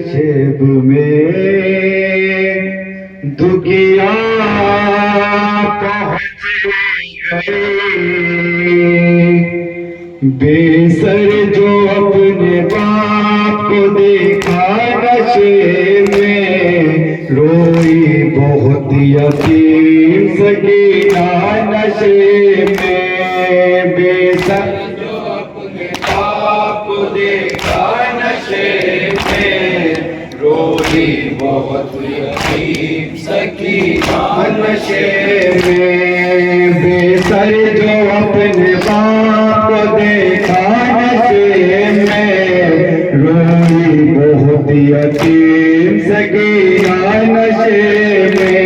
نشیب میں دکھیا پہنچ گئے، بے سر جو اپنے باپ کو دیکھا نشے میں، روئی بہت یتیم سکینہ نشے میں، بے سر جو اپنے باپ کو دیکھا نشے میں، روئی بہت یتیم سکینہ نشے میں، بے سر جو اپنے باپ کو دیکھا نشے میں، روئی بہت یتیم سکینہ نشے میں،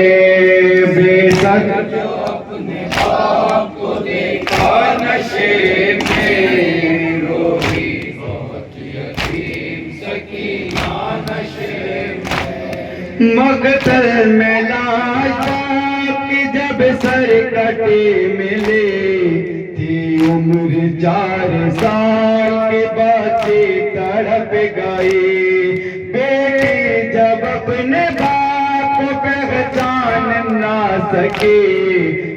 بے سر جو اپنے باپ کو دیکھا نشے میں، روئی بہت یتیم سکینہ نشے میں، مقتل میں لاش باپ کی جب سر کٹی ملی تھی، عمر 4 سال کی بچی تڑپ گئی، بیٹی جب اپنے باپ کو پہچان نہ سکی،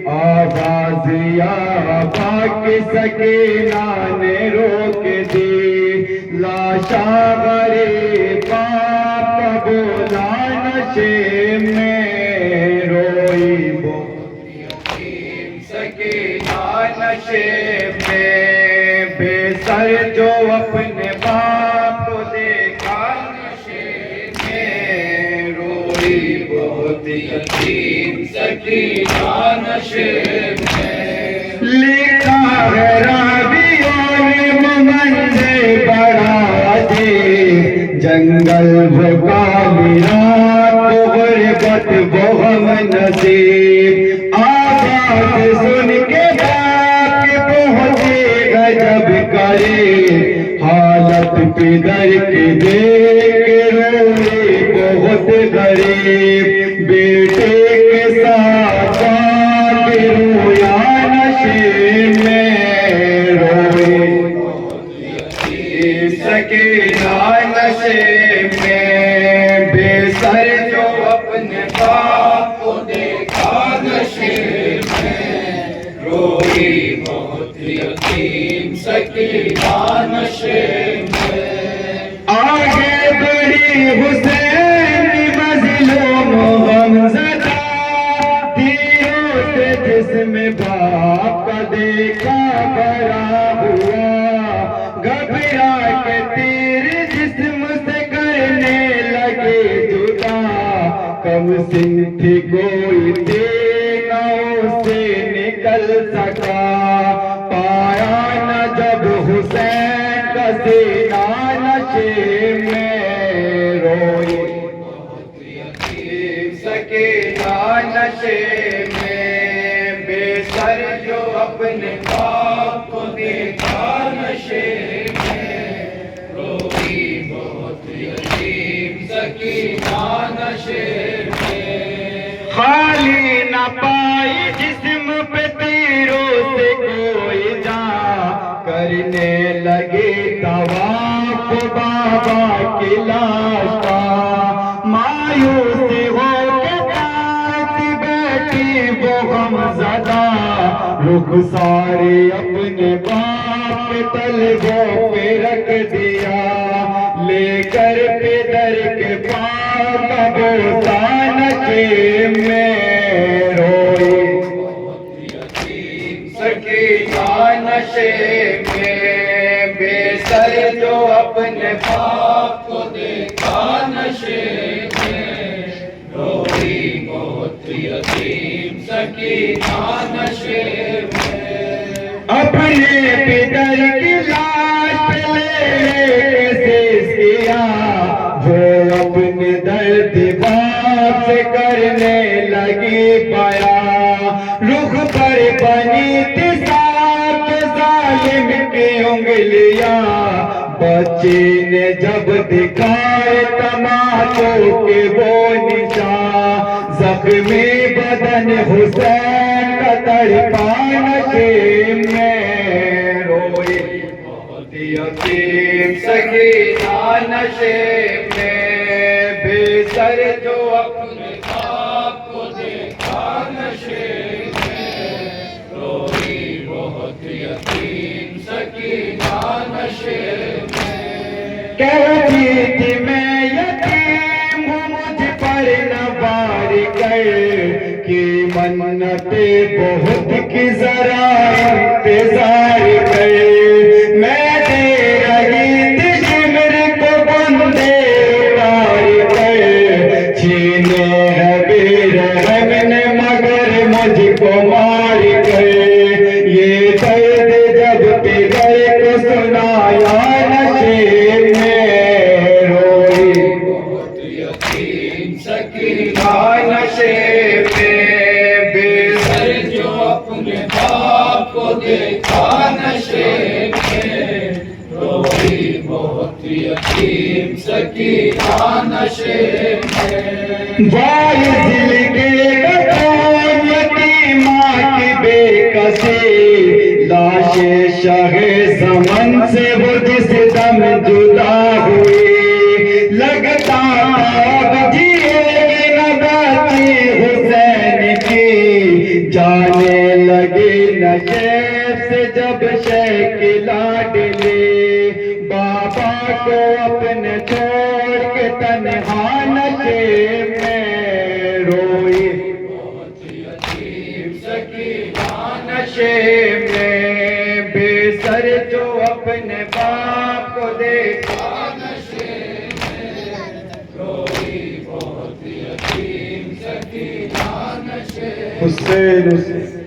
آواز یا پاک سکینہ نے روک دی، لاشا غریب باپ بولا نشے میں، روئی بہت یتیم سکینہ نشے میں، بے سر جو اپنے باپ کو دیکھا نشے میں، روئی بہت یتیم سکینہ نشے میں، لکھا ہے راویوں نے منظر بڑا عجیب، جنگل وہ کالی رات وہ غربت وہ غم نصیب، آواز سن کے باپ پہنچے غضب کرے، حالت پدر کی دیکھ کے روئے بہت غریب، بیٹے کے ساتھ باپ رویا نشے میں، روئی بہت یتیم سکینہ نشے میں، بے سر جو اپنے باپ کو دیکھا نشے میں، روئی بہت یتیم سکینہ نشے میں، آگے بڑھی حسین کی مظلوم غمزدہ، تیروں سے جسم باپ کا دیکھا بھرا ہوا، گھبرا کے تیر جسم سے کرنے لگے جدا، کم سن تھی کوئی دینا اسے نکل سکا، پایا نہ جب حسین کا سینہ نشے میں، روئی بہت یتیم سکینہ نشے میں، بے سر جو اپنے باپ کو دیکھا نشے میں، روئی بہت یتیم سکینہ نشے میں، خالی نہ پائی جسم پہ تیروں سے کوئی جا، کرنے لگے طواف بابا کی لاش کا، مایوسی ہو کے جاتی بیٹی وہ غمزدہ، رخ سارے اپنے باپ کے طلبوں پہ رکھ دیا، لے کر پدر کے پاس کا بوسہ نشے میں، روئی بہت یتیم سکینہ نشے میں، بے سر جو اپنے باپ کو دیکھا نشے میں، روئی بہت یتیم سکینہ نشے میں، اپنے پدر کی لاش پہ لے کیسے کیا، وہ اپنے درد باپ سے کرنے لگی بیان، رخ پر بنی تھی سات ظالم کی انگلیاں، بچے نے جب دکھائے تماشوں کے وہ نشان، زخمی بدن حسین کا تڑپا نشے میں، روئی بہت یتیم سکینہ نشے میں، کہتی تھی میں یتیم ہوں مجھ پر نہ وار کر کہ منتیں بہت کی ذرا انتظار کر میں دے رہی تھی شمر کو بندے اتار کر چھینے ہے بے رحم نے مگر مجھ کو مار کر یہ درد جب پدر کو سنایا نشے میں روئی بہت یتیم سکینہ نشے میں بے سر جو اپنے باپ کو دیکھا نشے میں روئی بہت یتیم سکینہ نشے میں وائز دل کے کٹور یتیمہ کی بے کسی لاش شاہ زمن سے وہ جس دم جدا ہوئی لگتا اب جیے گی نہ باتی حسین کی جانے لگی نشیب سے جب شیخ لاڈلی بابا کو اپنے چھوڑ کے تنہا نشیب میں روئی بہت یتیم سکینہ نشیب میں بے سر جو اپنے باپ کو دیکھا نشیب میں روئی بہت یتیم سکینہ نشیب میں